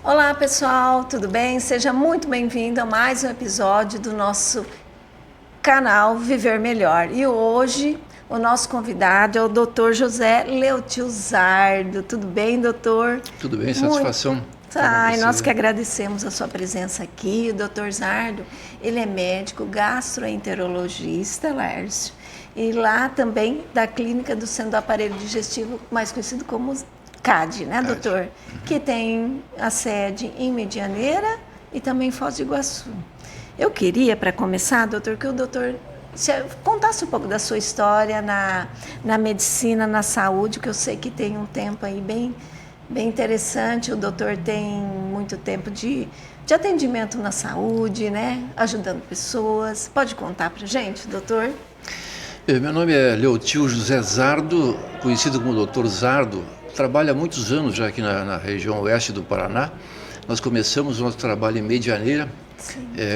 Olá pessoal, tudo bem? Seja muito bem-vindo a mais um episódio do nosso canal Viver Melhor. E hoje o nosso convidado é o Dr. José Leotil Zardo. Tudo bem, doutor? Tudo bem, satisfação. Ai, nós que agradecemos a sua presença aqui. O Dr. Zardo, ele é médico gastroenterologista, Lércio, e lá também da clínica do Centro do Aparelho Digestivo, mais conhecido como CAD, né, doutor? Que tem a sede em Medianeira e também em Foz do Iguaçu. Eu queria, para começar, doutor, que o doutor contasse um pouco da sua história na medicina, na saúde, que eu sei que tem um tempo aí bem interessante. O doutor tem muito tempo de atendimento na saúde, né? Ajudando pessoas. Pode contar para gente, doutor? Meu nome é Leotil José Zardo, conhecido como Dr. Zardo. Trabalho há muitos anos já aqui na região oeste do Paraná. Nós começamos o nosso trabalho em Medianeira,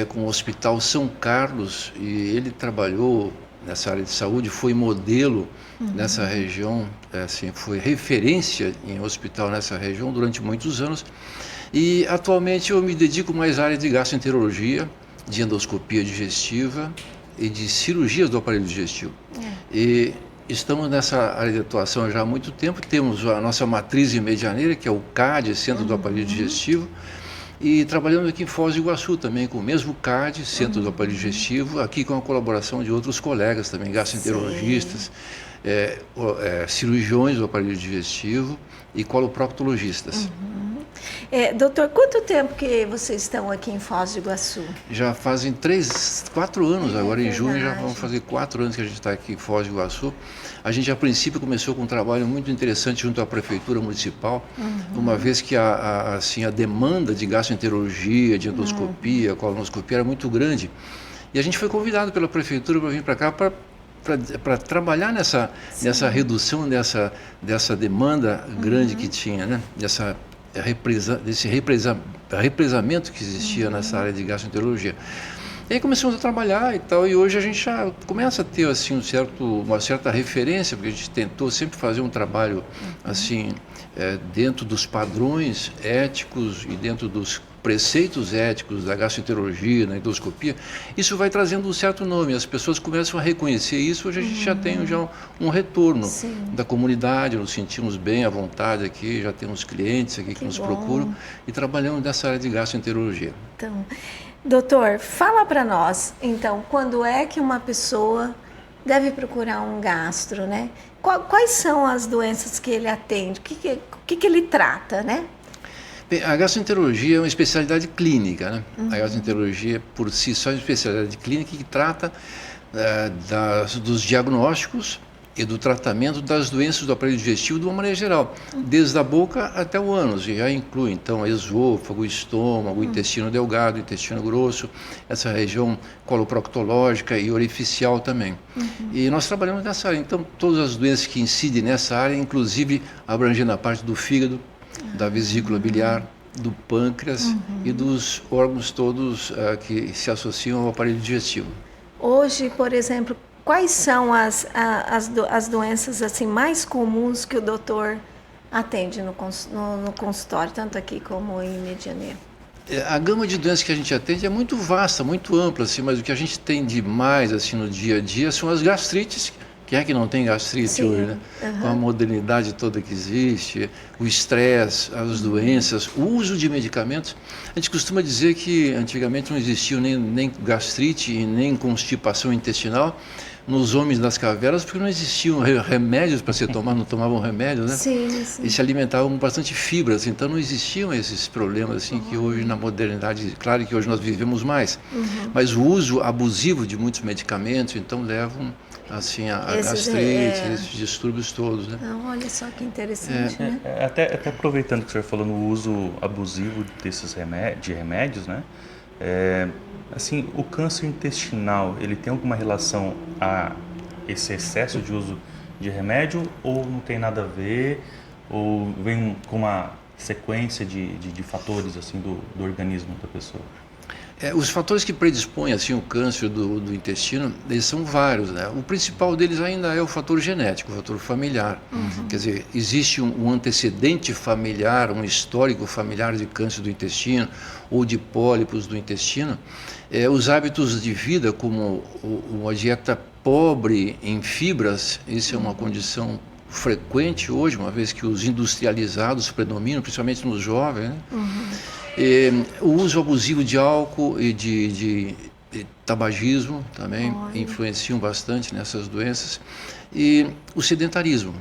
com o Hospital São Carlos, e ele trabalhou nessa área de saúde, foi modelo nessa região, foi referência em hospital nessa região durante muitos anos. E atualmente eu me dedico mais à área de gastroenterologia, de endoscopia digestiva e de cirurgias do aparelho digestivo. E estamos nessa área de atuação já há muito tempo. Temos a nossa matriz em Medianeira, que é o CAD, Centro do Aparelho Digestivo, e trabalhamos aqui em Foz do Iguaçu também com o mesmo CAD, Centro do Aparelho Digestivo, aqui com a colaboração de outros colegas também, gastroenterologistas, cirurgiões do aparelho digestivo e coloproctologistas. Doutor, quanto tempo que vocês estão aqui em Foz do Iguaçu? Já fazem 4 anos, agora em junho já vão fazer 4 anos que a gente está aqui em Foz do Iguaçu. A gente, a princípio, começou com um trabalho muito interessante junto à Prefeitura Municipal, uma vez que a demanda de gastroenterologia, de endoscopia, colonoscopia era muito grande. E a gente foi convidado pela Prefeitura para vir para cá para trabalhar nessa redução dessa demanda grande que tinha, né? Desse represamento que existia nessa área de gastroenterologia. E aí começamos a trabalhar e tal, e hoje a gente já começa a ter assim, uma certa referência, porque a gente tentou sempre fazer um trabalho assim, dentro dos padrões éticos e dentro dos preceitos éticos da gastroenterologia, da endoscopia. Isso vai trazendo um certo nome, as pessoas começam a reconhecer isso. Hoje a gente já tem um retorno da comunidade, nos sentimos bem à vontade aqui, já temos clientes aqui que nos procuram e trabalhamos nessa área de gastroenterologia. Então, doutor, fala para nós, então, quando é que uma pessoa deve procurar um gastro, né? Quais são as doenças que ele atende? O que ele trata, né? Bem, a gastroenterologia é uma especialidade clínica, né? A gastroenterologia, por si só, é uma especialidade clínica que trata dos diagnósticos e do tratamento das doenças do aparelho digestivo de uma maneira geral, desde a boca até o ânus, e já inclui, então, esôfago, estômago, intestino delgado, intestino grosso, essa região coloproctológica e orificial também. E nós trabalhamos nessa área, então, todas as doenças que incidem nessa área, inclusive abrangendo a parte do fígado, da vesícula biliar, do pâncreas e dos órgãos todos que se associam ao aparelho digestivo. Hoje, por exemplo, quais são as doenças assim, mais comuns que o doutor atende no consultório, tanto aqui como em Medianeira? A gama de doenças que a gente atende é muito vasta, muito ampla, assim, mas o que a gente tem de mais assim, no dia a dia são as gastrites. Quem é que não tem gastrite hoje, né? Com a modernidade toda que existe, o estresse, as doenças, o uso de medicamentos. A gente costuma dizer que antigamente não existia nem gastrite e nem constipação intestinal nos homens das cavernas, porque não existiam remédios para se tomar, não tomavam remédios, né? Sim. E se alimentavam com bastante fibras, então não existiam esses problemas assim que hoje na modernidade, claro que hoje nós vivemos mais, mas o uso abusivo de muitos medicamentos, então levam assim a gastrite, esses distúrbios todos, né? Não, olha só que interessante, né? Até aproveitando que o senhor falou no uso abusivo desses remédios, né? Assim, o câncer intestinal, ele tem alguma relação a esse excesso de uso de remédio ou não tem nada a ver? Ou vem com uma sequência de fatores assim do organismo da pessoa? Os fatores que predispõem assim, o câncer do intestino, eles são vários, né? O principal deles ainda é o fator genético, o fator familiar. Quer dizer, existe um antecedente familiar, um histórico familiar de câncer do intestino ou de pólipos do intestino. Os hábitos de vida, como uma dieta pobre em fibras, isso é uma condição frequente hoje, uma vez que os industrializados predominam, principalmente nos jovens, né? O uso abusivo de álcool e de tabagismo também influenciam bastante nessas doenças. E o sedentarismo.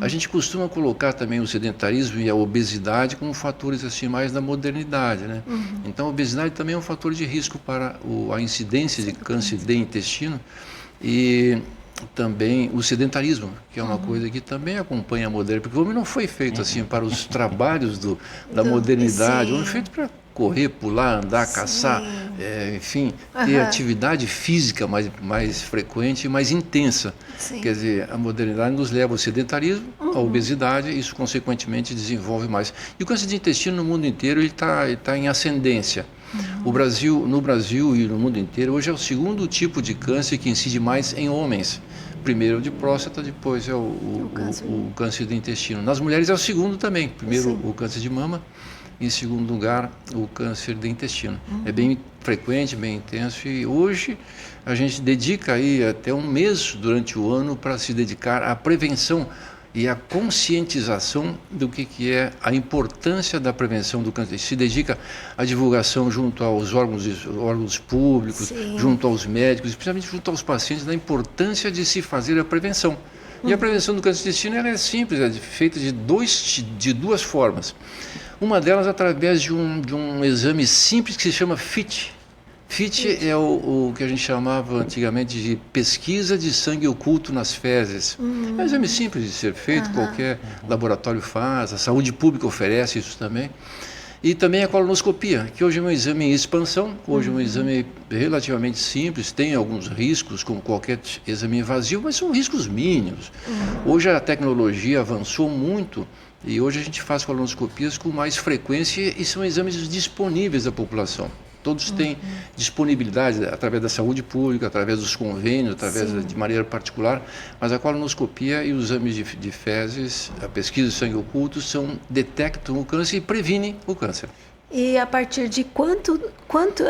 A gente costuma colocar também o sedentarismo e a obesidade como fatores assim mais da modernidade, né? Então a obesidade também é um fator de risco para a incidência de câncer de intestino e também o sedentarismo, que é uma coisa que também acompanha a modernidade, porque o homem não foi feito assim para os trabalhos da modernidade, o homem foi feito para correr, pular, andar, caçar, enfim, ter atividade física mais frequente e mais intensa. Quer dizer, a modernidade nos leva ao sedentarismo, à obesidade, e isso consequentemente desenvolve mais. E o câncer de intestino no mundo inteiro está em ascendência. No Brasil e no mundo inteiro, hoje é o segundo tipo de câncer que incide mais em homens. Primeiro de próstata, depois é o câncer do intestino. Nas mulheres é o segundo também. Primeiro o câncer de mama, em segundo lugar o câncer do intestino. É bem frequente, bem intenso, e hoje a gente dedica aí até um mês durante o ano para se dedicar à prevenção e a conscientização do que é a importância da prevenção do câncer. Se dedica à divulgação junto aos órgãos públicos, junto aos médicos, especialmente junto aos pacientes, da importância de se fazer a prevenção. E a prevenção do câncer do intestino ela é simples, é feita de duas formas. Uma delas através de um exame simples que se chama FIT. FIT é o que a gente chamava antigamente de pesquisa de sangue oculto nas fezes. É um exame simples de ser feito, qualquer laboratório faz, a saúde pública oferece isso também. E também a colonoscopia, que hoje é um exame em expansão, hoje é um exame relativamente simples, tem alguns riscos, como qualquer exame invasivo, mas são riscos mínimos. Hoje a tecnologia avançou muito e hoje a gente faz colonoscopias com mais frequência e são exames disponíveis à população. Todos têm disponibilidade através da saúde pública, através dos convênios, através de maneira particular, mas a colonoscopia e os exames de fezes, a pesquisa de sangue oculto, detectam o câncer e previnem o câncer. E a partir de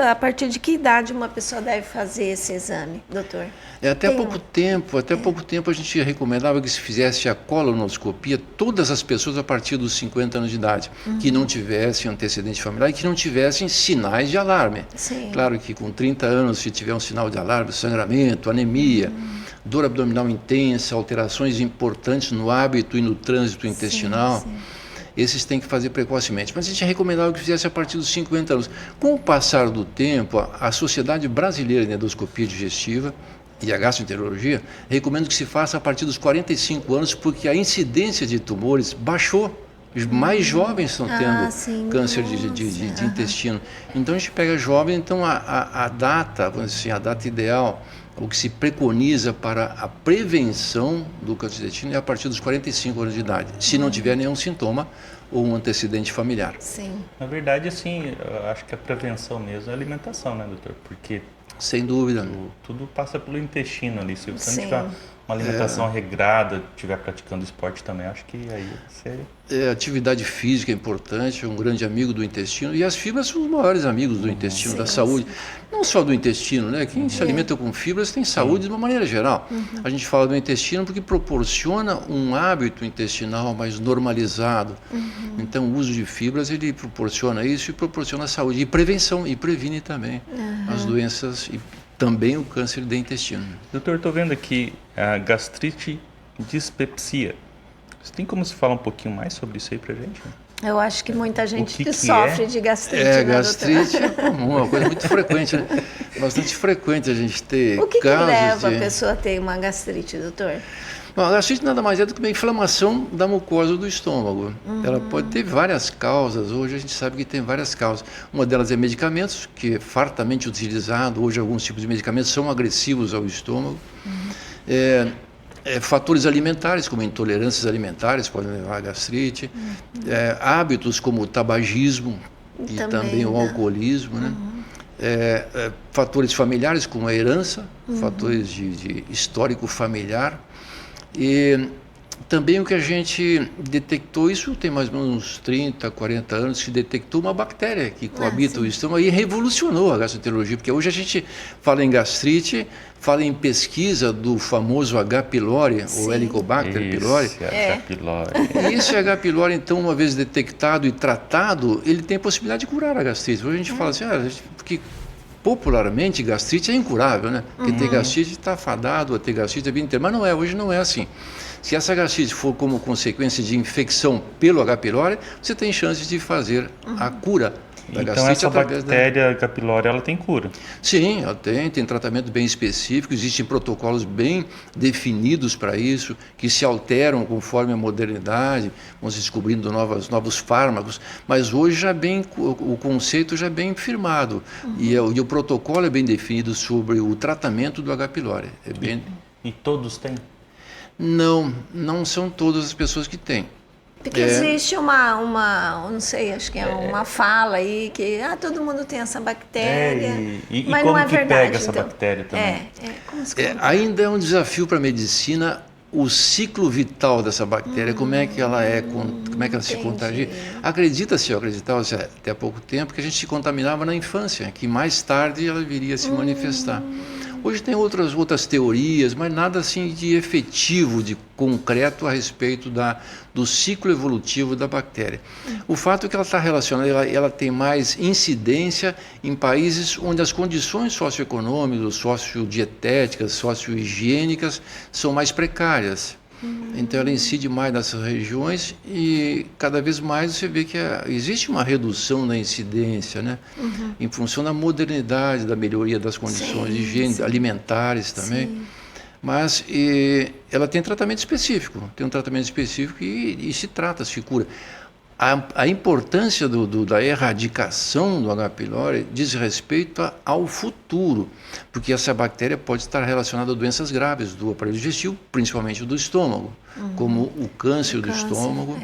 a partir de que idade uma pessoa deve fazer esse exame, doutor? Até pouco tempo a gente recomendava que se fizesse a colonoscopia todas as pessoas a partir dos 50 anos de idade, que não tivessem antecedente familiar e que não tivessem sinais de alarme. Claro que com 30 anos, se tiver um sinal de alarme, sangramento, anemia, dor abdominal intensa, alterações importantes no hábito e no trânsito intestinal, esses tem que fazer precocemente. Mas a gente recomendava que fizesse a partir dos 50 anos. Com o passar do tempo, a Sociedade Brasileira de Endoscopia Digestiva e a Gastroenterologia recomenda que se faça a partir dos 45 anos, porque a incidência de tumores baixou. Mais jovens estão tendo câncer de intestino. Então a gente pega jovem, então a data, vamos dizer assim, a data ideal, o que se preconiza para a prevenção do câncer de intestino é a partir dos 45 anos de idade, se não tiver nenhum sintoma ou um antecedente familiar. Na verdade, assim, eu acho que a prevenção mesmo é a alimentação, né, doutor? Porque sem dúvida. Tudo passa pelo intestino ali. Se você não tiver uma alimentação regrada, estiver praticando esporte também, acho que aí você... atividade física é importante, é um grande amigo do intestino, e as fibras são os maiores amigos do intestino, da saúde. Não só do intestino, né? Quem se alimenta com fibras tem saúde de uma maneira geral. A gente fala do intestino porque proporciona um hábito intestinal mais normalizado. Então o uso de fibras, ele proporciona isso e proporciona saúde e prevenção, e previne também as doenças e também o câncer de intestino. Doutor, estou vendo aqui a gastrite dispepsia. Você tem como se falar um pouquinho mais sobre isso aí pra gente? Eu acho que muita gente que sofre de gastrite, né, gastrite é comum, uma coisa muito frequente, né? Bastante frequente a gente ter casos. O que leva a pessoa a ter uma gastrite, doutor? Bom, a gastrite nada mais é do que uma inflamação da mucosa do estômago. Ela pode ter várias causas, hoje a gente sabe que tem várias causas. Uma delas é medicamentos, que é fartamente utilizado, hoje alguns tipos de medicamentos são agressivos ao estômago. Fatores alimentares, como intolerâncias alimentares, podem levar a gastrite. Hábitos como o tabagismo e também o alcoolismo, né? fatores familiares como a herança, fatores de histórico familiar, e também o que a gente detectou, isso tem mais ou menos uns 30, 40 anos, que detectou uma bactéria que coabita o estômago e revolucionou a gastroenterologia, porque hoje a gente fala em gastrite, fala em pesquisa do famoso H. pylori, ou Helicobacter pylori. H. pylori. E esse H. pylori, então, uma vez detectado e tratado, ele tem possibilidade de curar a gastrite. Hoje a gente fala assim, porque popularmente gastrite é incurável, né? Porque ter gastrite está fadado a ter gastrite a vida inteira, mas não é, hoje não é assim. Se essa gastrite for como consequência de infecção pelo H. pylori, você tem chances de fazer a cura da então gastrite essa através bactéria H. pylori, ela tem cura? Sim, ela tem tratamento bem específico, existem protocolos bem definidos para isso, que se alteram conforme a modernidade, vão se descobrindo novos fármacos, mas hoje já o conceito já é bem firmado e o protocolo é bem definido sobre o tratamento do H. pylori. E todos têm? Não são todas as pessoas que têm. Porque existe não sei, acho que é uma fala aí que todo mundo tem essa bactéria, e mas como não é que verdade. pega essa bactéria também? Ainda é um desafio para a medicina o ciclo vital dessa bactéria, como é que ela como é que ela se contagia. Acredita-se, acreditava-se até há pouco tempo que a gente se contaminava na infância, que mais tarde ela viria a se manifestar. Hoje tem outras teorias, mas nada assim de efetivo, de concreto a respeito do ciclo evolutivo da bactéria. O fato é que ela está relacionada, ela tem mais incidência em países onde as condições socioeconômicas, sociodietéticas, sociohigiênicas são mais precárias. Então ela incide mais nessas regiões e cada vez mais você vê que existe uma redução na incidência, né? Em função da modernidade, da melhoria das condições de higiene, alimentares também. Mas ela tem tratamento específico, e se trata, se cura. A importância da erradicação do H. pylori diz respeito ao futuro, porque essa bactéria pode estar relacionada a doenças graves do aparelho digestivo, principalmente do estômago, como o câncer do estômago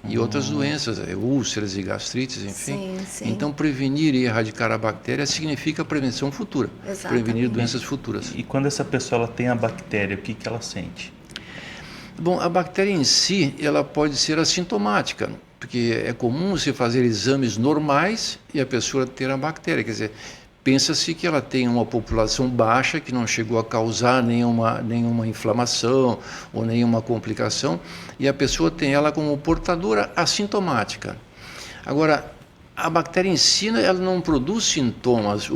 e outras doenças, úlceras e gastrites, enfim. Sim. Então, prevenir e erradicar a bactéria significa prevenção futura, prevenir doenças futuras. E quando essa pessoa ela tem a bactéria, o que ela sente? Bom, a bactéria em si, ela pode ser assintomática, porque é comum se fazer exames normais e a pessoa ter a bactéria, quer dizer, pensa-se que ela tem uma população baixa, que não chegou a causar nenhuma inflamação ou nenhuma complicação, e a pessoa tem ela como portadora assintomática. Agora, a bactéria em si, ela não produz sintomas.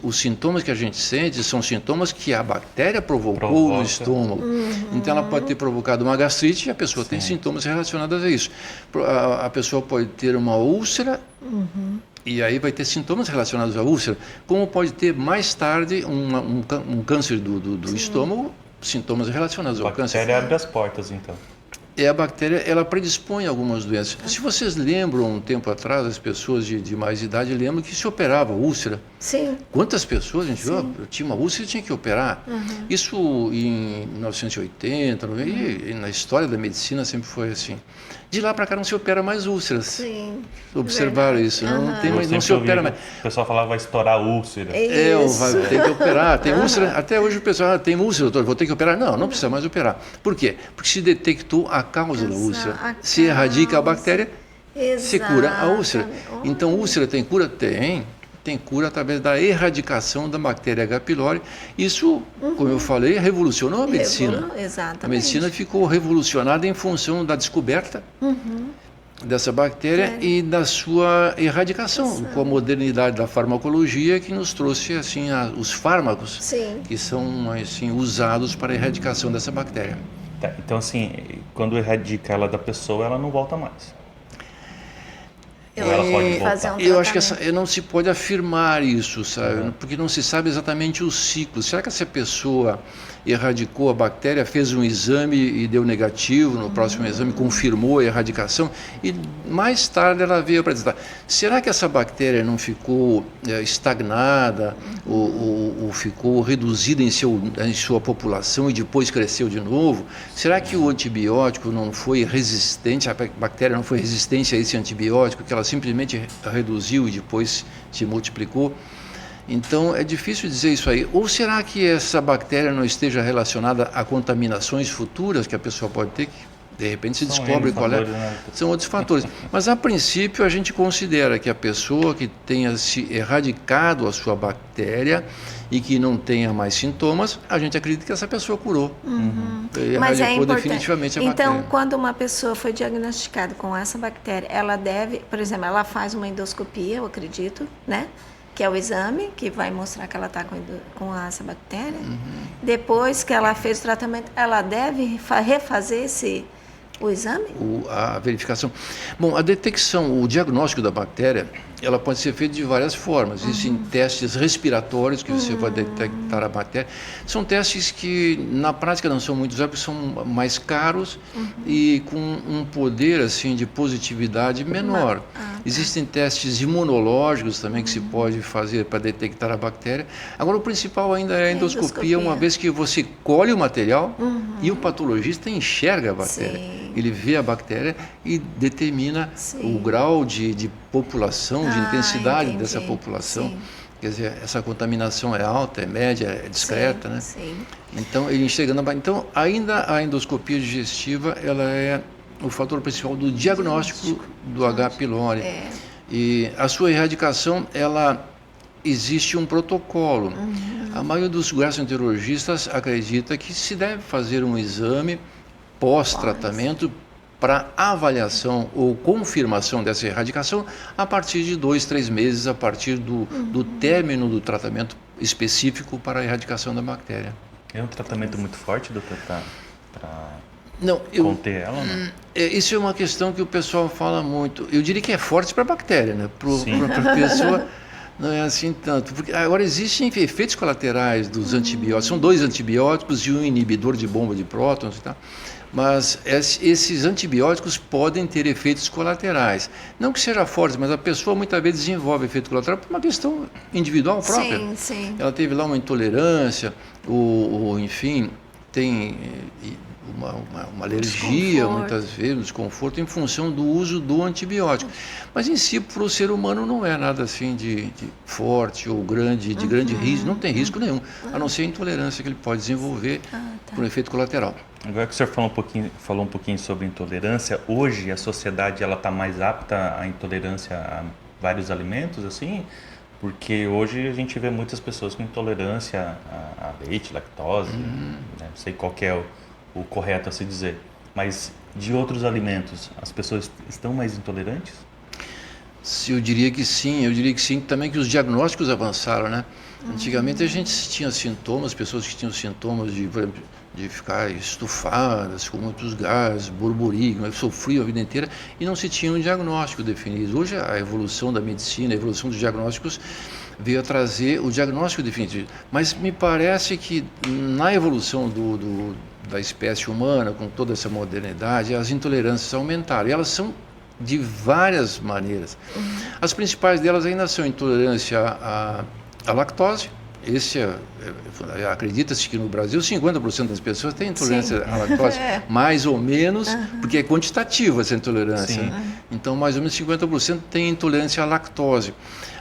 Os sintomas que a gente sente são sintomas que a bactéria provocou no estômago. Então, ela pode ter provocado uma gastrite e a pessoa tem sintomas relacionados a isso. A pessoa pode ter uma úlcera e aí vai ter sintomas relacionados à úlcera. Como pode ter mais tarde um câncer do estômago, sintomas relacionados ao câncer. A bactéria abre as portas, então. A bactéria, ela predispõe a algumas doenças. Se vocês lembram, um tempo atrás, as pessoas de mais idade lembram que se operava úlcera. Sim. Quantas pessoas, a gente viu, eu tinha uma úlcera e tinha que operar. Isso em 1980, e na história da medicina sempre foi assim. De lá para cá não se opera mais úlceras. Sim. Observaram isso, não se opera mais. O pessoal falava vai estourar a úlcera. Tem que operar. Tem úlcera, até hoje o pessoal tem úlcera, doutor, vou ter que operar. Não precisa mais operar. Por quê? Porque se detectou a causa da úlcera. Se erradica a bactéria, se cura a úlcera. Então, úlcera tem cura? Tem cura através da erradicação da bactéria H. pylori. Isso, como eu falei, revolucionou a medicina. Exatamente. A medicina ficou revolucionada em função da descoberta dessa bactéria e da sua erradicação, com a modernidade da farmacologia que nos trouxe assim os fármacos que são assim usados para a erradicação dessa bactéria. Tá, então assim, quando erradica ela da pessoa, ela não volta mais. Ela pode voltar. Eu acho que não se pode afirmar isso, sabe? Porque não se sabe exatamente o ciclo. Será que essa pessoa erradicou a bactéria, fez um exame e deu negativo, no próximo exame confirmou a erradicação e mais tarde ela veio apresentar. Será que essa bactéria não ficou estagnada ou ficou reduzida em sua população e depois cresceu de novo? Será que o antibiótico não foi resistente, a bactéria não foi resistente a esse antibiótico, que ela simplesmente reduziu e depois se multiplicou? Então é difícil dizer isso aí. Ou será que essa bactéria não esteja relacionada a contaminações futuras que a pessoa pode ter, que de repente se descobre qual é? São outros fatores. Mas a princípio a gente considera que a pessoa que tenha se erradicado a sua bactéria e que não tenha mais sintomas, a gente acredita que essa pessoa curou. Mas é importante. Definitivamente a então, bactéria. quando uma pessoa foi diagnosticada com essa bactéria, ela deve, por exemplo, ela faz uma endoscopia, eu acredito, né? Que é o exame que vai mostrar que ela está com essa bactéria. Depois que ela fez o tratamento, ela deve refazer o exame? A verificação. Bom, a detecção, o diagnóstico da bactéria, ela pode ser feita de várias formas. Existem testes respiratórios que você vai detectar a bactéria. São testes que, na prática, não são muito usados, porque são mais caros e com um poder assim de positividade menor. Existem testes imunológicos também que se pode fazer para detectar a bactéria. Agora, o principal ainda é a endoscopia, uma vez que você colhe o material e o patologista enxerga a bactéria. Sim. Ele vê a bactéria e determina o grau de população, de intensidade dessa população. Sim. Quer dizer, essa contaminação é alta, é média, é discreta, né? Sim. Então, ele enxergando então, ainda a endoscopia digestiva, ela é o fator principal do diagnóstico do H. pylori. E a sua erradicação, ela existe um protocolo. A maioria dos gastroenterologistas acredita que se deve fazer um exame pós-tratamento para avaliação ou confirmação dessa erradicação a partir de 2, 3 meses, a partir do término do tratamento específico para a erradicação da bactéria. É um tratamento muito forte, doutor, para conter ela, né? Isso é uma questão que o pessoal fala muito. Eu diria que é forte para a bactéria, né? Para a pessoa não é assim tanto. Porque agora existem efeitos colaterais dos antibióticos. São 2 antibióticos e um inibidor de bomba de prótons e tal. Mas esses antibióticos podem ter efeitos colaterais. Não que seja forte, mas a pessoa muitas vezes desenvolve efeito colateral por uma questão individual própria. Sim, sim. Ela teve lá uma intolerância, ou enfim, tem uma alergia, muitas vezes, um desconforto, em função do uso do antibiótico. Mas em si, para o ser humano, não é nada assim de forte ou grande, de grande risco, não tem risco nenhum, a não ser a intolerância que ele pode desenvolver por um efeito colateral. Agora que o senhor falou um pouquinho sobre intolerância, hoje a sociedade está mais apta à intolerância a vários alimentos, assim? Porque hoje a gente vê muitas pessoas com intolerância a leite, lactose, né? Não sei qual que é o correto a se dizer, mas de outros alimentos, as pessoas estão mais intolerantes? Eu diria que sim, também que os diagnósticos avançaram, né? Antigamente a gente tinha sintomas, pessoas que tinham sintomas de ficar estufadas, com muitos gases, burburinho, sofriam a vida inteira e não se tinha um diagnóstico definido. Hoje a evolução da medicina, a evolução dos diagnósticos veio a trazer o diagnóstico definitivo. Mas me parece que na evolução da espécie humana, com toda essa modernidade, as intolerâncias aumentaram. E elas são de várias maneiras. As principais delas ainda são intolerância à lactose. Acredita-se que no Brasil 50% das pessoas têm intolerância à lactose, mais ou menos, porque é quantitativa essa intolerância. Então, mais ou menos 50% têm intolerância à lactose.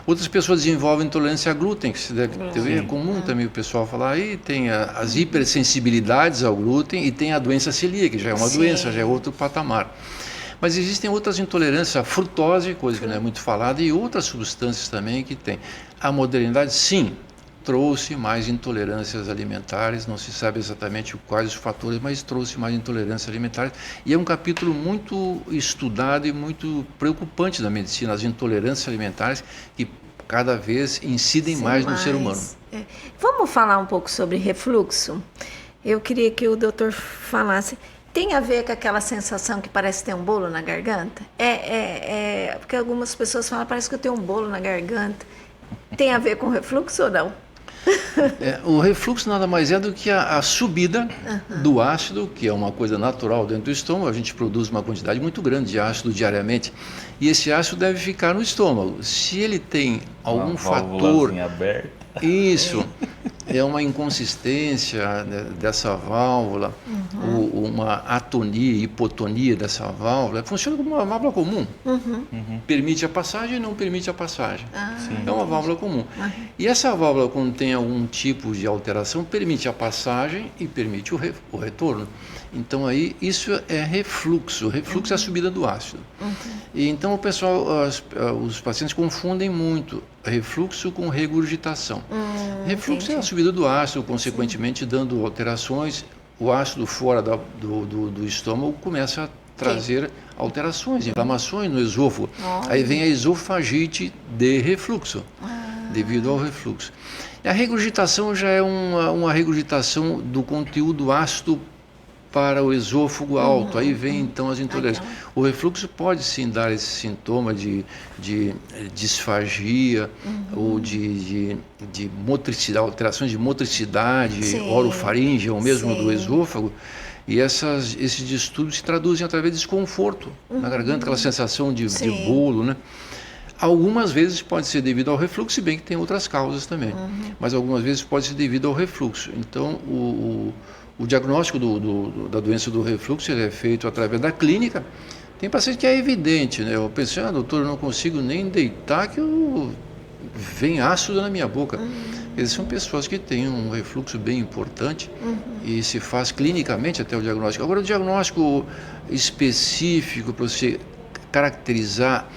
Outras pessoas desenvolvem intolerância a glúten, que se deve ter, é comum também o pessoal falar, aí tem as hipersensibilidades ao glúten e tem a doença celíaca, que já é uma doença, já é outro patamar. Mas existem outras intolerâncias à frutose, coisa que não é muito falada, e outras substâncias também que tem. A modernidade, sim, trouxe mais intolerâncias alimentares, não se sabe exatamente quais os fatores, mas trouxe mais intolerâncias alimentares. E é um capítulo muito estudado e muito preocupante da medicina, as intolerâncias alimentares que cada vez incidem mais no ser humano. Vamos falar um pouco sobre refluxo? Eu queria que o doutor falasse. Tem a ver com aquela sensação que parece ter um bolo na garganta? Porque algumas pessoas falam, parece que eu tenho um bolo na garganta. Tem a ver com refluxo ou não? O refluxo nada mais é do que a subida do ácido, que é uma coisa natural dentro do estômago. A gente produz uma quantidade muito grande de ácido diariamente e esse ácido deve ficar no estômago. Se ele tem algum fator... aberta. Isso. é uma inconsistência, né, dessa válvula, uma atonia, hipotonia dessa válvula. Funciona como uma válvula comum. Permite a passagem e não permite a passagem. É uma válvula comum. E essa válvula, quando tem algum tipo de alteração, permite a passagem e permite o retorno. Então aí isso é refluxo. Refluxo é a subida do ácido. E então o pessoal, os pacientes confundem muito refluxo com regurgitação. Refluxo é a subida do ácido, consequentemente dando alterações. O ácido fora do estômago começa a trazer alterações, inflamações no esôfago. Aí vem a esofagite de refluxo, devido ao refluxo. E a regurgitação já é uma regurgitação do conteúdo ácido para o esôfago alto. Aí vem então as intolerâncias. O refluxo pode sim dar esse sintoma de disfagia ou de motricidade, alterações de motricidade orofaríngea ou mesmo do esôfago. E esses distúrbios se traduzem através de desconforto na garganta, aquela sensação de bolo, né? Algumas vezes pode ser devido ao refluxo, se bem que tem outras causas também. Mas algumas vezes pode ser devido ao refluxo. Então, o diagnóstico da doença do refluxo ele é feito através da clínica. Tem paciente que é evidente, né? Eu pensei, doutor, eu não consigo nem deitar que vem ácido na minha boca. Eles são pessoas que têm um refluxo bem importante e se faz clinicamente até o diagnóstico. Agora, o diagnóstico específico para você caracterizar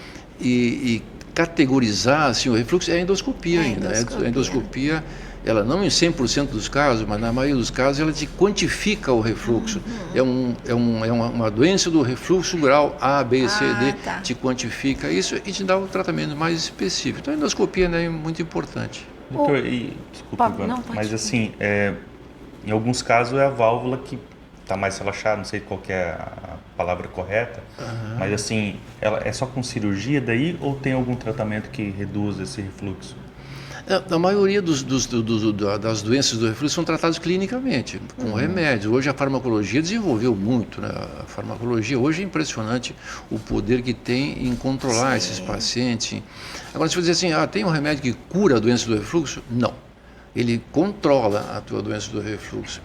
e categorizar assim, o refluxo é a endoscopia ainda. A endoscopia, ela não em 100% dos casos, mas na maioria dos casos, ela te quantifica o refluxo. É uma doença do refluxo grau A, B, C, D, te quantifica isso e te dá um tratamento mais específico. Então a endoscopia, né, é muito importante. Doutor, desculpa, mas assim, em alguns casos é a válvula que está mais relaxada, não sei qual que é a palavra correta, mas assim, ela é só com cirurgia daí ou tem algum tratamento que reduz esse refluxo? A maioria das doenças do refluxo são tratadas clinicamente, com remédios. Hoje a farmacologia desenvolveu muito, né? A farmacologia hoje é impressionante o poder que tem em controlar esses pacientes. Agora, se você dizer assim, tem um remédio que cura a doença do refluxo? Não. Ele controla a tua doença do refluxo.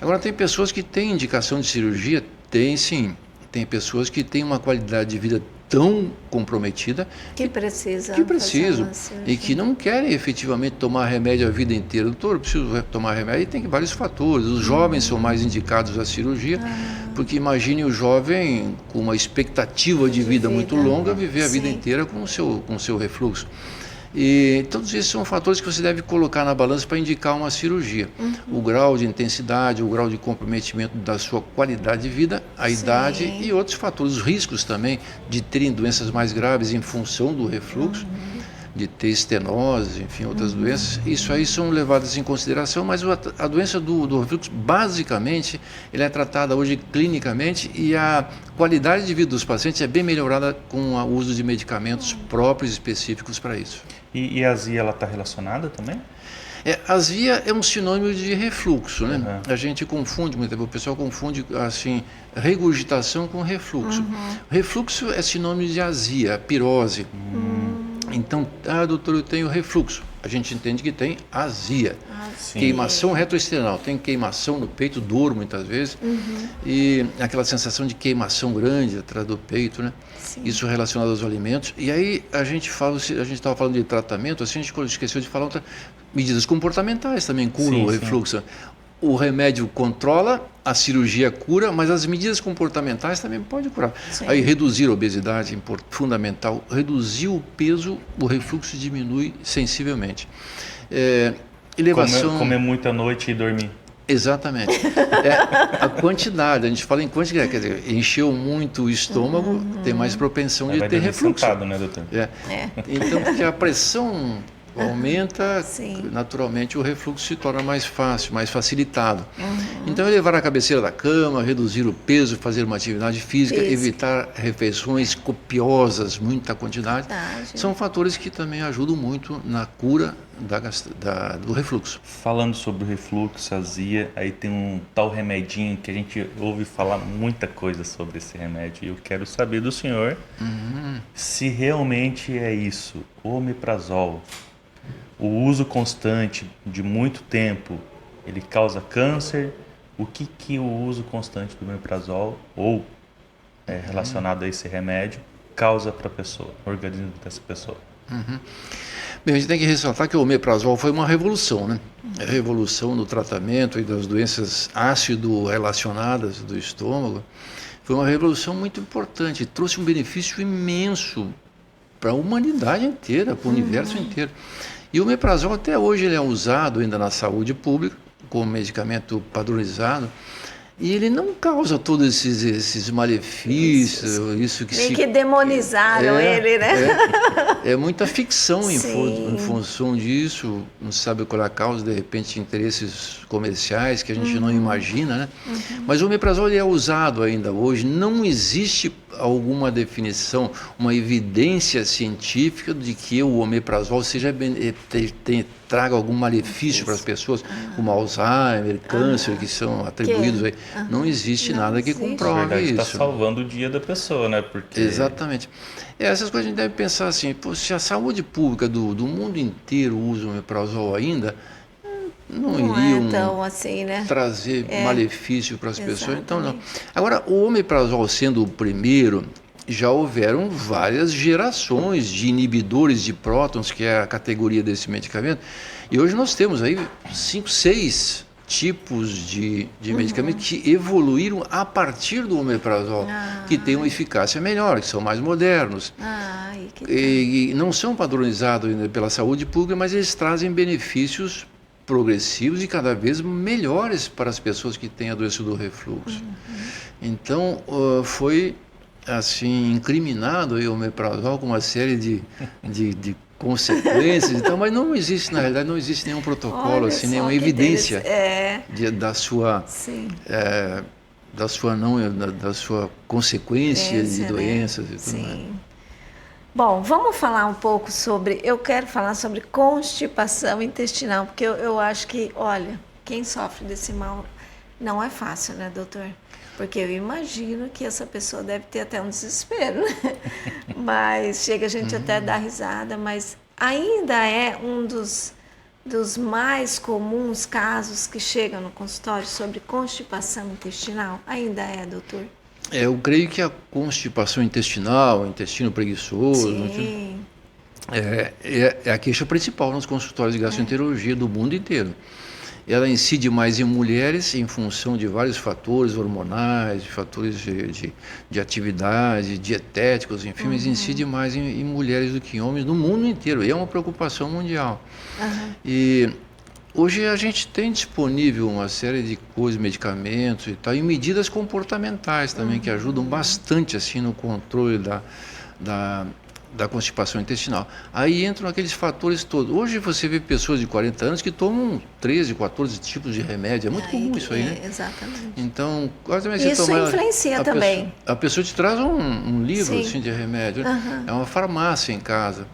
Agora, tem pessoas que têm indicação de cirurgia? Tem sim. Tem pessoas que têm uma qualidade de vida tão comprometida que precisam e que não querem efetivamente tomar remédio a vida inteira. Doutor, eu preciso tomar remédio. E tem vários fatores. Os jovens são mais indicados à cirurgia, porque imagine o jovem com uma expectativa de vida muito longa viver a vida inteira com o seu refluxo. E todos esses são fatores que você deve colocar na balança para indicar uma cirurgia. O grau de intensidade, o grau de comprometimento da sua qualidade de vida, a idade e outros fatores, os riscos também de terem doenças mais graves em função do refluxo, de ter estenose, enfim, outras doenças. Isso aí são levadas em consideração, mas a doença do refluxo, basicamente, ela é tratada hoje clinicamente e a qualidade de vida dos pacientes é bem melhorada com o uso de medicamentos próprios específicos para isso. E a azia, ela está relacionada também? Azia é um sinônimo de refluxo, né? A gente confunde, o pessoal confunde assim, regurgitação com refluxo. Refluxo é sinônimo de azia, pirose. Então, doutor, eu tenho refluxo. A gente entende que tem azia. Queimação retroesternal. Tem queimação no peito, dor muitas vezes. E aquela sensação de queimação grande atrás do peito, né? Isso relacionado aos alimentos. E aí a gente estava falando de tratamento, assim, a gente esqueceu de falar medidas comportamentais também curam o refluxo. O remédio controla, a cirurgia cura, mas as medidas comportamentais também podem curar. Aí reduzir a obesidade, fundamental. Reduzir o peso, o refluxo diminui sensivelmente. Elevação... Comer muito à noite e dormir. Exatamente. A quantidade, a gente fala em quantidade, quer dizer, encheu muito o estômago, tem mais propensão de ter refluxo. Sentado, né, doutor? Então, porque a pressão aumenta, naturalmente o refluxo se torna mais fácil, mais facilitado. Então, elevar a cabeceira da cama, reduzir o peso, fazer uma atividade física, evitar refeições copiosas, muita quantidade, são fatores que também ajudam muito na cura do refluxo. Falando sobre o refluxo, azia, aí tem um tal remedinho que a gente ouve falar muita coisa sobre esse remédio e eu quero saber do senhor se realmente é isso, omeprazol. o uso constante de muito tempo, ele causa câncer? O que o uso constante do omeprazol ou relacionado a esse remédio causa para a pessoa, no organismo dessa pessoa? Bem, a gente tem que ressaltar que o omeprazol foi uma revolução, né? A revolução no tratamento e das doenças ácido relacionadas do estômago. Foi uma revolução muito importante, trouxe um benefício imenso para a humanidade inteira, para o universo inteiro. E o omeprazol até hoje ele é usado ainda na saúde pública como medicamento padronizado. E ele não causa todos esses malefícios, isso que meio que demonizaram ele, né? É muita ficção em função disso, não se sabe qual é a causa, de repente interesses comerciais que a gente não imagina, né? Mas o omeprazol ele é usado ainda hoje, não existe alguma definição, uma evidência científica de que o omeprazol traga algum malefício para as pessoas, como Alzheimer, câncer, que são atribuídos aí. Não existe nada que comprove isso. Está salvando o dia da pessoa, né? Porque... Exatamente. Essas coisas a gente deve pensar assim, se a saúde pública do mundo inteiro usa o omeprazol ainda, não iriam tão assim, né? trazer malefício para as pessoas. Então, não. Agora, o omeprazol sendo o primeiro, já houveram várias gerações de inibidores de prótons, que é a categoria desse medicamento, e hoje nós temos aí 5, 6 tipos de medicamentos que evoluíram a partir do omeprazol, que têm uma eficácia melhor, que são mais modernos. E não são padronizados ainda pela saúde pública, mas eles trazem benefícios progressivos e cada vez melhores para as pessoas que têm a doença do refluxo. Então, foi assim incriminado o omeprazol com uma série de consequências, então, mas não existe, na realidade, não existe nenhum protocolo, assim, nenhuma evidência da sua consequência de doenças e tudo mais. Bom, vamos falar um pouco eu quero falar sobre constipação intestinal, porque eu acho que, olha, quem sofre desse mal não é fácil, né, doutor? Porque eu imagino que essa pessoa deve ter até um desespero, né? Mas chega a gente até a dar risada, mas ainda é um dos mais comuns casos que chegam no consultório sobre constipação intestinal. Ainda é, doutor? Eu creio que a constipação intestinal, o intestino preguiçoso, é a queixa principal nos consultórios de gastroenterologia do mundo inteiro. Ela incide mais em mulheres em função de vários fatores hormonais, de fatores de atividade, dietéticos, enfim, mas incide mais em mulheres do que em homens no mundo inteiro. E é uma preocupação mundial. E hoje a gente tem disponível uma série de coisas, medicamentos e tal, e medidas comportamentais também que ajudam bastante assim no controle da constipação intestinal. Aí entram aqueles fatores todos. Hoje você vê pessoas de 40 anos que tomam 13, 14 tipos de remédio. É muito comum isso aí, né? Exatamente. Então, isso influencia também. A pessoa te traz um livro assim, de remédio. É uma farmácia em casa.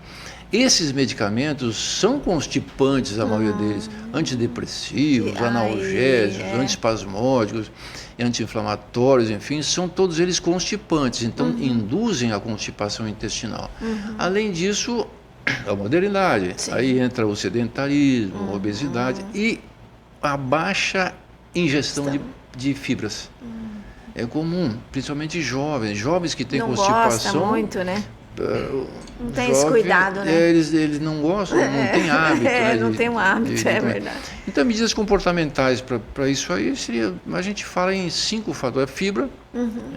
Esses medicamentos são constipantes, a maioria deles, antidepressivos, analgésicos, antiespasmódicos, anti-inflamatórios, enfim, são todos eles constipantes, então induzem a constipação intestinal. Além disso, a modernidade, aí entra o sedentarismo, a obesidade e a baixa ingestão de fibras. É comum, principalmente jovens que têm constipação. Não gosta muito, né? Não tem esse cuidado, né? Eles não gostam, não têm hábito. Não tem um hábito, é verdade. Então, medidas comportamentais para isso aí seria, a gente fala em 5 fatores. A fibra,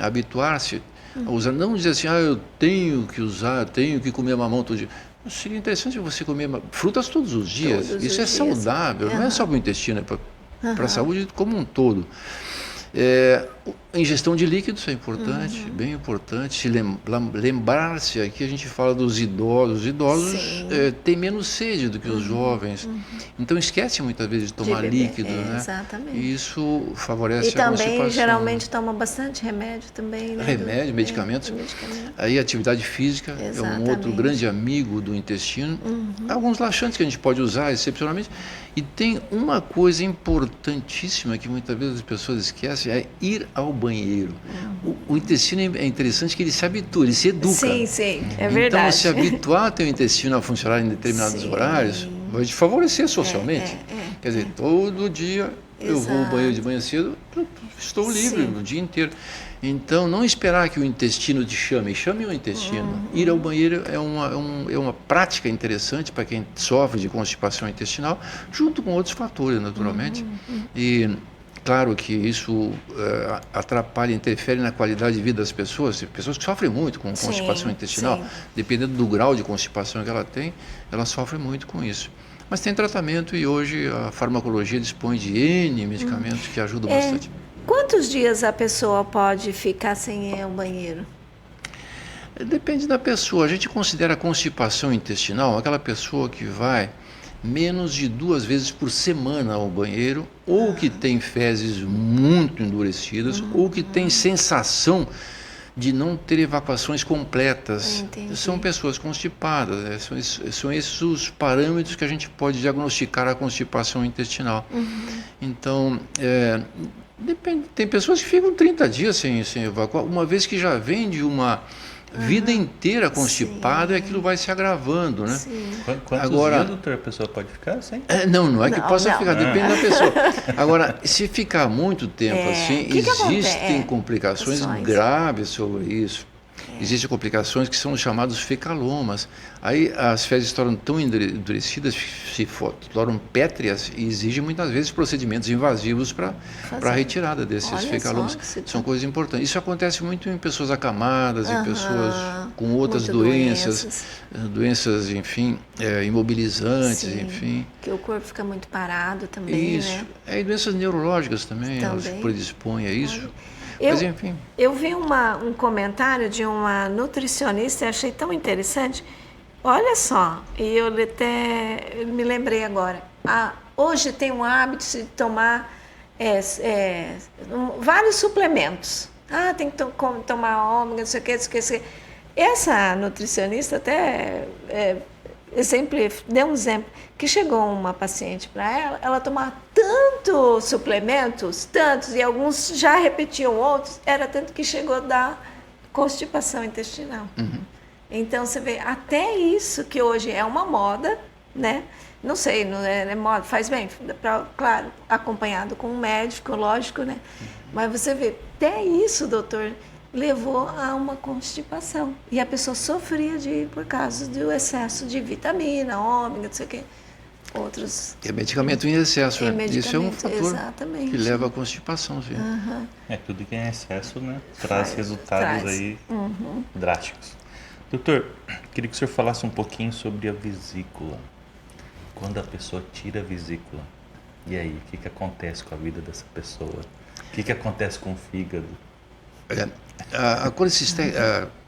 habituar-se a usar, não dizer assim, eu tenho que usar, tenho que comer mamão todo dia. Seria interessante você comer frutas todos os dias. Isso é saudável, não é só para o intestino, é para a saúde como um todo. Ingestão de líquidos é importante, bem importante. Lembrar-se, aqui a gente fala dos idosos. Os idosos têm menos sede do que os jovens. Então esquece muitas vezes de tomar líquido, né? Exatamente. E isso favorece a constipação. E também geralmente toma bastante remédio também, né? Remédio, medicamentos. Aí a atividade física é um outro grande amigo do intestino. Alguns laxantes que a gente pode usar excepcionalmente. E tem uma coisa importantíssima que muitas vezes as pessoas esquecem, é ir ao banheiro. O intestino é interessante que ele se habitua, ele se educa. Sim, é verdade. Então, se habituar a ter o intestino a funcionar em determinados horários, vai te favorecer socialmente. Quer dizer, todo dia eu vou ao banheiro de manhã cedo, estou livre o dia inteiro. Então, não esperar que o intestino te chame o intestino. Ir ao banheiro é uma prática interessante para quem sofre de constipação intestinal, junto com outros fatores, naturalmente. E claro que isso atrapalha, interfere na qualidade de vida das pessoas. Pessoas que sofrem muito com constipação intestinal, dependendo do grau de constipação que ela tem, ela sofre muito com isso. Mas tem tratamento e hoje a farmacologia dispõe de N medicamentos que ajudam bastante. Quantos dias a pessoa pode ficar sem ir ao banheiro? Depende da pessoa. A gente considera a constipação intestinal aquela pessoa que vai menos de 2 vezes por semana ao banheiro, ou que tem fezes muito endurecidas, ou que tem sensação de não ter evacuações completas. São pessoas constipadas, são esses os parâmetros que a gente pode diagnosticar a constipação intestinal. Então, depende, tem pessoas que ficam 30 dias sem evacuar, uma vez que já vem de uma vida inteira constipada, aquilo vai se agravando, né? Quantos dias, doutor, a pessoa pode ficar sem? Não é que possa ficar, depende da pessoa. Agora, se ficar muito tempo assim, existem complicações graves sobre isso. Existem complicações que são chamados fecalomas. Aí as fezes se tornam tão endurecidas, se tornam pétreas e exigem muitas vezes procedimentos invasivos para a retirada desses fecalomas. São coisas importantes. Isso acontece muito em pessoas acamadas, em pessoas com outras doenças, enfim, imobilizantes, enfim. Que o corpo fica muito parado também, isso. E doenças neurológicas também, elas predispõem a isso. Mas, enfim. Eu vi um comentário de uma nutricionista e achei tão interessante. Olha só, e eu até me lembrei agora. Hoje tem um hábito de tomar vários suplementos. Tem que tomar ômega, não sei o que, Essa nutricionista até deu um exemplo, que chegou uma paciente para ela tomava tantos suplementos, e alguns já repetiam outros, era tanto que chegou da constipação intestinal. Então, você vê, até isso que hoje é uma moda, né? Não sei, não é moda, faz bem, claro, acompanhado com um médico, lógico, né? Mas você vê, até isso, doutor, levou a uma constipação. E a pessoa sofria por causa do excesso de vitamina, ômega, não sei o quê. Outros... É medicamento em excesso, né? Isso é um fator que leva à constipação, sim. Tudo que é em excesso, né? Traz resultados aí drásticos. Doutor, queria que o senhor falasse um pouquinho sobre a vesícula. Quando a pessoa tira a vesícula, e aí, o que acontece com a vida dessa pessoa? O que acontece com o fígado? A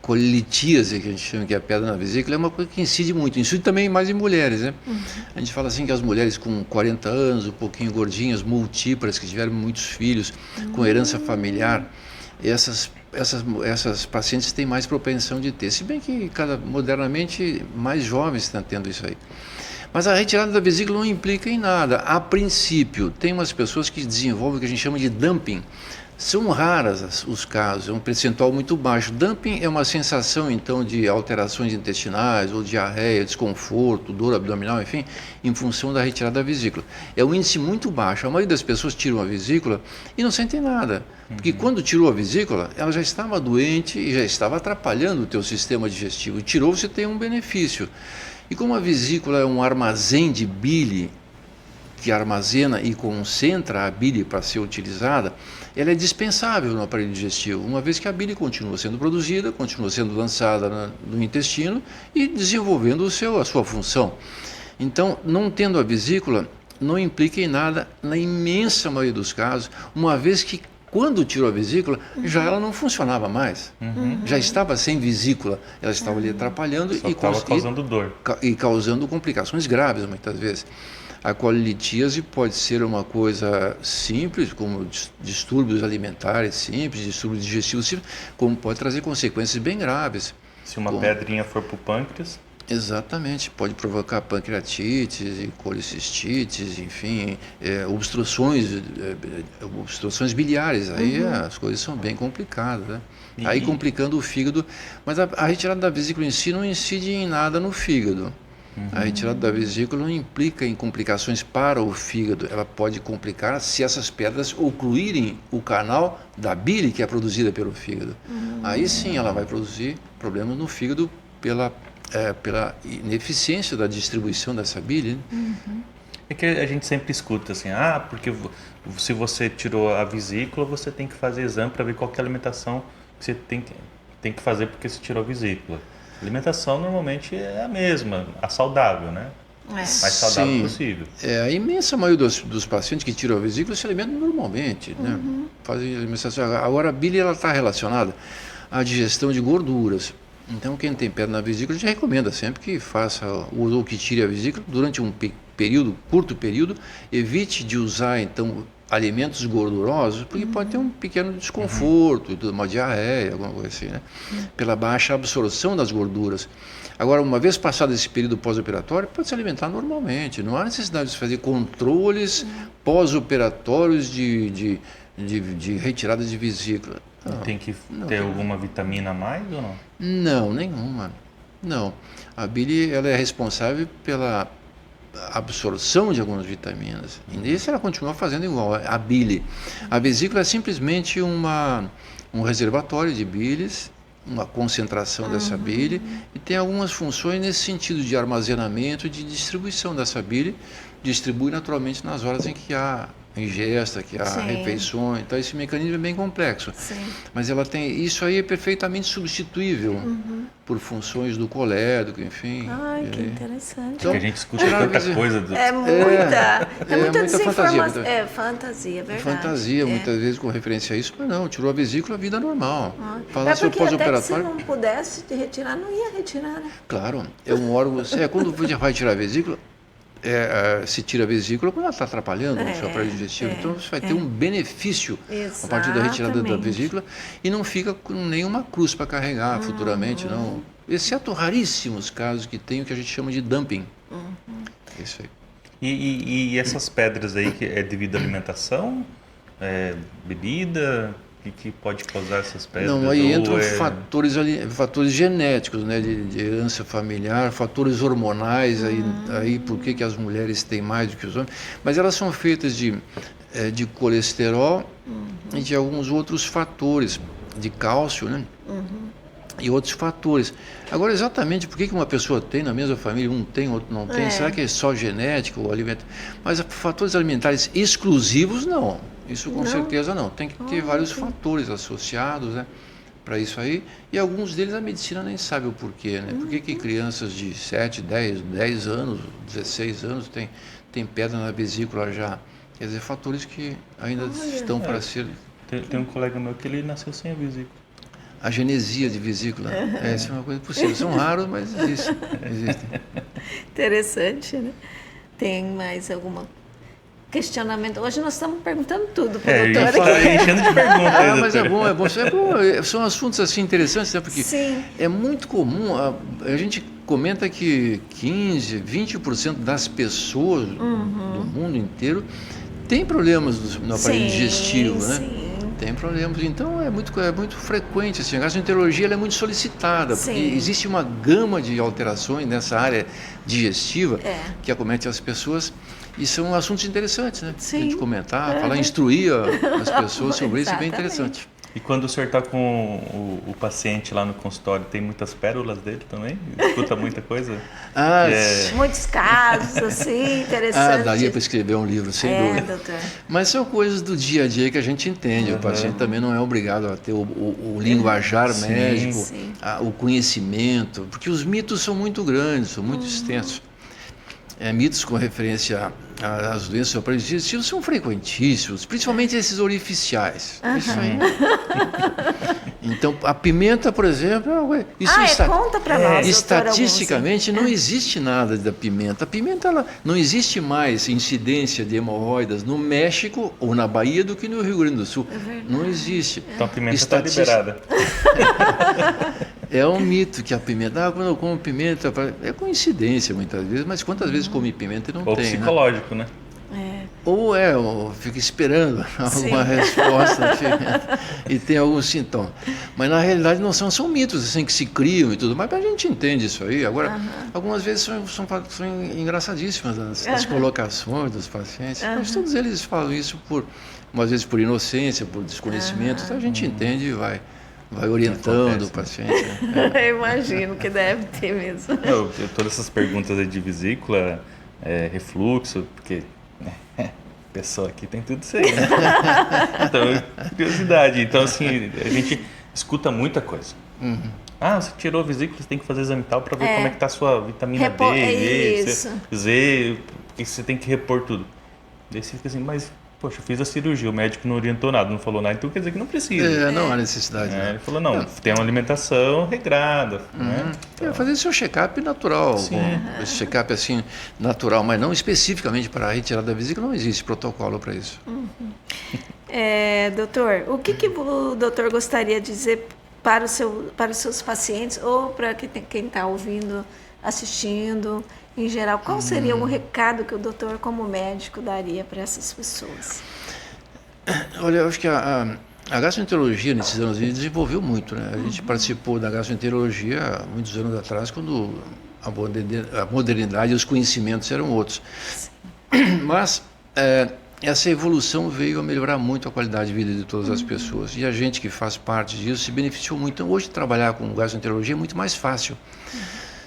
colitíase, que a gente chama, que é a pedra na vesícula, é uma coisa que incide também mais em mulheres, né? A gente fala assim que as mulheres com 40 anos, um pouquinho gordinhas, multíparas, que tiveram muitos filhos, com herança familiar, essas pacientes têm mais propensão de ter, se bem que modernamente mais jovens estão tendo isso aí. Mas a retirada da vesícula não implica em nada. A princípio, tem umas pessoas que desenvolvem o que a gente chama de dumping. São raras os casos, é um percentual muito baixo. Dumping é uma sensação, então, de alterações intestinais, ou diarreia, desconforto, dor abdominal, enfim, em função da retirada da vesícula. É um índice muito baixo. A maioria das pessoas tiram a vesícula e não sentem nada. Porque quando tirou a vesícula, ela já estava doente e já estava atrapalhando o teu sistema digestivo. E tirou, você tem um benefício. E como a vesícula é um armazém de bile, que armazena e concentra a bile para ser utilizada, ela é dispensável no aparelho digestivo, uma vez que a bile continua sendo produzida, continua sendo lançada no intestino e desenvolvendo a sua função. Então, não tendo a vesícula, não implica em nada, na imensa maioria dos casos, uma vez que quando tirou a vesícula, já ela não funcionava mais. Já estava sem vesícula, ela estava ali atrapalhando e causando dor. E causando complicações graves, muitas vezes. A colitíase pode ser uma coisa simples, como distúrbios alimentares simples, distúrbios digestivos simples, como pode trazer consequências bem graves. Se uma pedrinha for para o pâncreas? Exatamente, pode provocar pancreatites, colicistites, enfim, obstruções biliares, aí as coisas são bem complicadas, né? Aí complicando o fígado, mas a retirada da vesícula em si não incide em nada no fígado. A retirada da vesícula não implica em complicações para o fígado. Ela pode complicar se essas pedras ocluírem o canal da bile que é produzida pelo fígado. Aí sim ela vai produzir problemas no fígado pela ineficiência da distribuição dessa bile. É que a gente sempre escuta assim, porque se você tirou a vesícula, você tem que fazer exame para ver qual que é a alimentação que você tem que fazer porque você tirou a vesícula. A alimentação normalmente é a mesma, a saudável, né? Mais saudável possível. A imensa maioria dos pacientes que tiram a vesícula se alimentam normalmente, né? Fazem alimentação. Agora a bile ela está relacionada à digestão de gorduras. Então quem tem pedra na vesícula, a gente recomenda sempre que faça ou que tire a vesícula durante um curto período, evite de usar então alimentos gordurosos, porque pode ter um pequeno desconforto, uma diarreia, alguma coisa assim, né? Pela baixa absorção das gorduras. Agora, uma vez passado esse período pós-operatório, pode se alimentar normalmente, não há necessidade de fazer controles pós-operatórios de retirada de vesícula. Tem que ter alguma vitamina a mais ou não? Não, nenhuma. Não. A bile ela é responsável pela absorção de algumas vitaminas. E nisso ela continua fazendo igual. A bile. A vesícula é simplesmente um reservatório de bilis, uma concentração dessa bile, e tem algumas funções nesse sentido de armazenamento e de distribuição dessa bile. Distribui naturalmente nas horas em que há ingesta, que há refeições. Então esse mecanismo é bem complexo. Mas ela tem, isso aí é perfeitamente substituível por funções do colédoco, enfim. Ai, que interessante. Então, a gente escuta tanta coisa. É muita fantasia. É fantasia, é verdade. Fantasia, muitas vezes com referência a isso, mas não, tirou a vesícula, vida normal. Falar sobre pós-operatório. Se não pudesse retirar, não ia retirar, né? Claro, é um órgão. Quando você vai tirar a vesícula, se tira a vesícula quando ela está atrapalhando o seu aparelho digestivo. Então você vai ter um benefício a partir da retirada da vesícula e não fica com nenhuma cruz para carregar futuramente, não. Exceto raríssimos casos que tem o que a gente chama de dumping. Isso aí. E essas pedras aí, que é devido à alimentação, bebida, que pode causar essas pedras? Não, aí entram fatores genéticos, né, de herança familiar, fatores hormonais, aí por que as mulheres têm mais do que os homens, mas elas são feitas de colesterol e de alguns outros fatores, de cálcio, né? E outros fatores. Agora, exatamente por que uma pessoa tem na mesma família, um tem, outro não tem? Será que é só genético ou alimento? Mas fatores alimentares exclusivos, não. Isso com certeza não. Tem que ter vários fatores associados, né, para isso aí. E alguns deles a medicina nem sabe o porquê, né? Por que crianças de 7, 10 anos, 16 anos tem pedra na vesícula já? Quer dizer, fatores que ainda estão para ser... Tem um colega meu que ele nasceu sem a vesícula. A genesia de vesícula. Essa é uma coisa possível. São raros, mas existem. Interessante, né? Tem mais alguma questionamento? Hoje nós estamos perguntando tudo para a doutora. Está enchendo de perguntas. Mas é bom. São assuntos assim interessantes, né? Porque é muito comum, a gente comenta que 15%, 20% das pessoas do mundo inteiro têm problemas no aparelho digestivo, né? Tem problemas, então é muito frequente. Assim, a gastroenterologia ela é muito solicitada, porque existe uma gama de alterações nessa área digestiva que acomete as pessoas, e são assuntos interessantes, né? A gente comentar, falar, instruir as pessoas sobre isso é bem interessante. E quando o senhor está com o paciente lá no consultório, tem muitas pérolas dele também? Escuta muita coisa? Muitos casos, assim, interessantes. Daria para escrever um livro, sem dúvida. Doutor. Mas são coisas do dia a dia que a gente entende. O paciente também não é obrigado a ter o linguajar médico, o conhecimento, porque os mitos são muito grandes, são muito extensos. Mitos com referência às doenças do aparelho digestivo são frequentíssimos, principalmente esses orificiais. Isso aí. Então, a pimenta, por exemplo, conta para nós, estatisticamente não existe nada da pimenta. A pimenta não existe mais incidência de hemorroidas no México ou na Bahia do que no Rio Grande do Sul. Não existe. Então a pimenta está liberada. É um mito que a pimenta, quando eu como pimenta, é coincidência muitas vezes, mas quantas vezes come pimenta e não tem, psicológico, né? ou fica esperando alguma resposta e tem algum sintoma. Mas na realidade não são mitos assim que se criam e tudo, mas a gente entende isso aí. Agora, algumas vezes são engraçadíssimas as colocações dos pacientes, mas todos eles falam isso umas vezes por inocência, por desconhecimento, então a gente entende e vai orientando o paciente. Né? Eu imagino que deve ter mesmo. Todas essas perguntas aí de vesícula, refluxo, porque pessoa aqui tem tudo isso aí, né? Então, curiosidade. Então, assim, a gente escuta muita coisa. Você tirou a vesícula, você tem que fazer exame tal para ver como é que tá a sua vitamina D, Z, porque você tem que repor tudo. Daí você fica assim, mas, poxa, eu fiz a cirurgia, o médico não orientou nada, não falou nada, então quer dizer que não precisa. Não há necessidade. Ele falou, não, tem uma alimentação regrada. Né? Então, fazer seu check-up natural. Esse check-up assim, natural, mas não especificamente para a retirada da vesícula, não existe protocolo para isso. Doutor, o que o doutor gostaria de dizer para os seus pacientes ou para quem está ouvindo, assistindo, em geral? Qual seria o recado que o doutor, como médico, daria para essas pessoas? Olha, eu acho que a gastroenterologia nesses anos desenvolveu muito, né? A gente participou da gastroenterologia há muitos anos atrás, quando a modernidade e os conhecimentos eram outros. Mas essa evolução veio a melhorar muito a qualidade de vida de todas as pessoas. E a gente que faz parte disso se beneficiou muito. Então, hoje, trabalhar com gastroenterologia é muito mais fácil.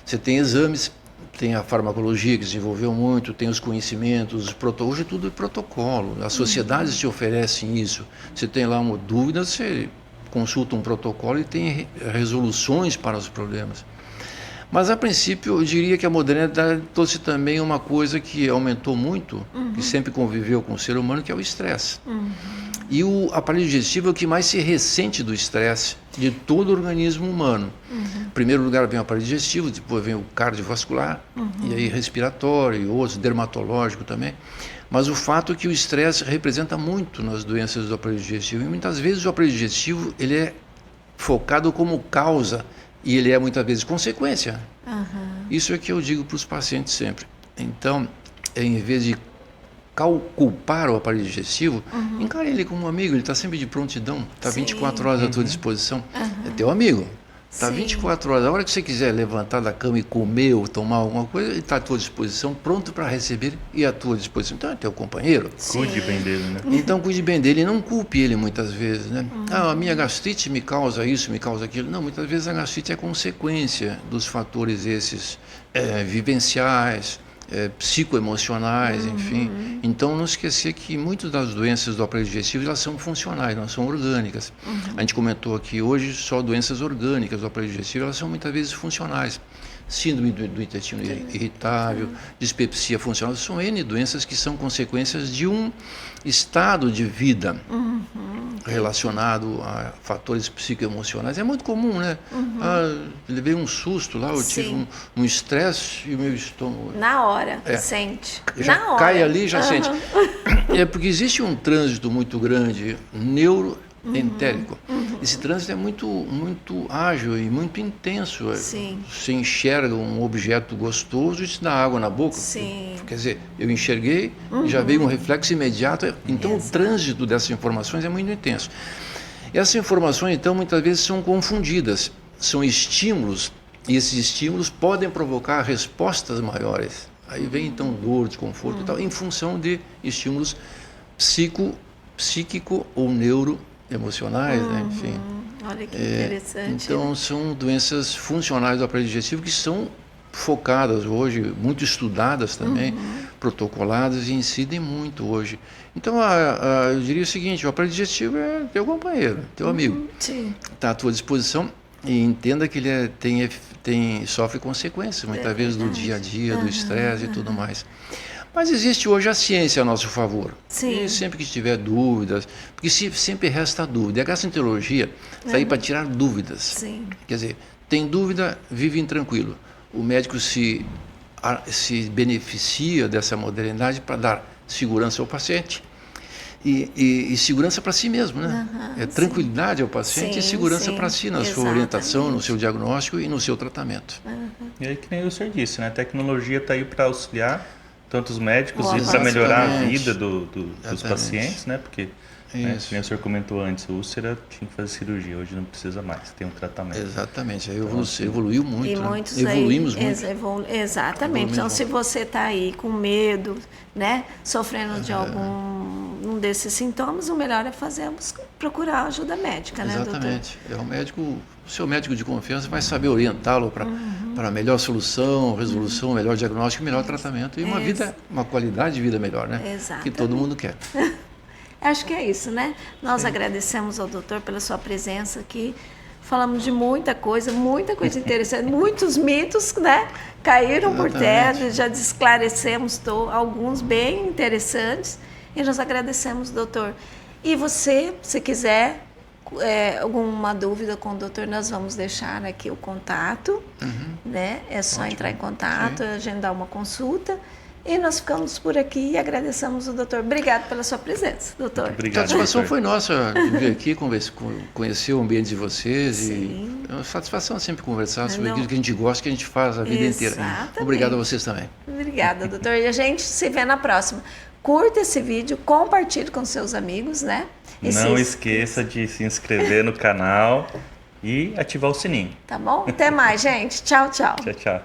Você tem exames, tem a farmacologia que desenvolveu muito, tem os conhecimentos, os protocolos, hoje tudo é protocolo. As sociedades te oferecem isso. Você tem lá uma dúvida, você consulta um protocolo e tem resoluções para os problemas. Mas, a princípio, eu diria que a modernidade trouxe também uma coisa que aumentou muito, que sempre conviveu com o ser humano, que é o estresse. E o aparelho digestivo é o que mais se ressente do estresse de todo o organismo humano. Em primeiro lugar vem o aparelho digestivo, depois vem o cardiovascular, e aí respiratório e outros, dermatológico também. Mas o fato é que o estresse representa muito nas doenças do aparelho digestivo. E muitas vezes o aparelho digestivo ele é focado como causa e ele é muitas vezes consequência. Isso é que eu digo para os pacientes sempre. Então, em vez de culpar o aparelho digestivo, encare ele como um amigo, ele está sempre de prontidão, está 24 horas à tua disposição. É teu amigo. Está 24 horas, a hora que você quiser levantar da cama e comer ou tomar alguma coisa, ele está à tua disposição, pronto para receber e à tua disposição. Então é teu companheiro. Cuide bem dele, né? Então cuide bem dele e não culpe ele muitas vezes, né? A minha gastrite me causa isso, me causa aquilo. Não, muitas vezes a gastrite é consequência dos fatores esses vivenciais, psicoemocionais, enfim. Então, não esquecer que muitas das doenças do aparelho digestivo elas são funcionais, não são orgânicas. A gente comentou aqui hoje só doenças orgânicas do aparelho digestivo, elas são muitas vezes funcionais. Síndrome do intestino irritável, dispepsia funcional, são N doenças que são consequências de um estado de vida relacionado a fatores psicoemocionais. É muito comum, né? Levei um susto lá, eu tive um estresse e o meu estômago... Na hora, sente. Já Na hora. cai ali, já sente. É porque existe um trânsito muito grande, neuroentérico. Esse trânsito é muito ágil e muito intenso. Sim. Você enxerga um objeto gostoso e te dá água na boca. Sim. Quer dizer, eu enxerguei, já veio um reflexo imediato. Então, o trânsito dessas informações é muito intenso. E essas informações, então, muitas vezes são confundidas. São estímulos, e esses estímulos podem provocar respostas maiores. Aí vem, então, dor, desconforto e tal, em função de estímulos psíquico ou neuroemocionais, né? Enfim. Olha que interessante. Então, são doenças funcionais do aparelho digestivo que são focadas hoje, muito estudadas também, protocoladas e incidem muito hoje. Então, eu diria o seguinte, o aparelho digestivo é teu companheiro, teu amigo. Está à tua disposição e entenda que ele sofre consequências, muitas vezes, do dia a dia, do estresse e tudo mais. Mas existe hoje a ciência a nosso favor. Sim. E sempre que tiver dúvidas, porque sempre resta dúvida. E a gastroenterologia está aí para tirar dúvidas. Sim. Quer dizer, tem dúvida, vive tranquilo. O médico se beneficia dessa modernidade para dar segurança ao paciente e segurança para si mesmo, né? Tranquilidade ao paciente e segurança para si, na sua orientação, no seu diagnóstico e no seu tratamento. E aí, que nem o senhor disse, né? A tecnologia está aí para auxiliar tantos médicos Boa e para melhorar a Exatamente. vida dos Exatamente. pacientes, né? Porque, né, Isso. como o senhor comentou antes, úlcera tinha que fazer cirurgia, hoje não precisa mais, tem um tratamento. Exatamente. Aí evoluiu muito. E né? muitos Evoluímos aí, muito. exatamente. Então, Evoluímos se você está aí com medo, né, sofrendo de É. algum desses sintomas, o melhor é procurar ajuda médica, né, doutor? Exatamente. É o seu médico de confiança vai saber orientá-lo para a melhor solução, resolução, melhor diagnóstico, melhor tratamento e uma qualidade de vida melhor, né? Que Exatamente. todo mundo quer. Acho que é isso, né? Nós agradecemos ao doutor pela sua presença aqui. Falamos de muita coisa interessante, muitos mitos, né? Caíram por terra, já esclarecemos alguns bem interessantes e nós agradecemos, doutor. E você, se quiser alguma dúvida com o doutor, nós vamos deixar aqui o contato, né? É só Ótimo. entrar em contato, Sim. agendar uma consulta. E nós ficamos por aqui e agradecemos o doutor. Obrigado pela sua presença, doutor. A Obrigado, satisfação doutor. foi nossa de vir aqui, conhecer o ambiente de vocês. Sim. E é uma satisfação sempre conversar sobre Não. aquilo que a gente gosta, que a gente faz a vida inteira. Exatamente. Obrigado a vocês também. Obrigada, doutor. E a gente se vê na próxima. Curta esse vídeo, compartilhe com seus amigos, né? E Não esqueça de se inscrever no canal e ativar o sininho. Tá bom? Até mais, gente. Tchau, tchau. Tchau, tchau.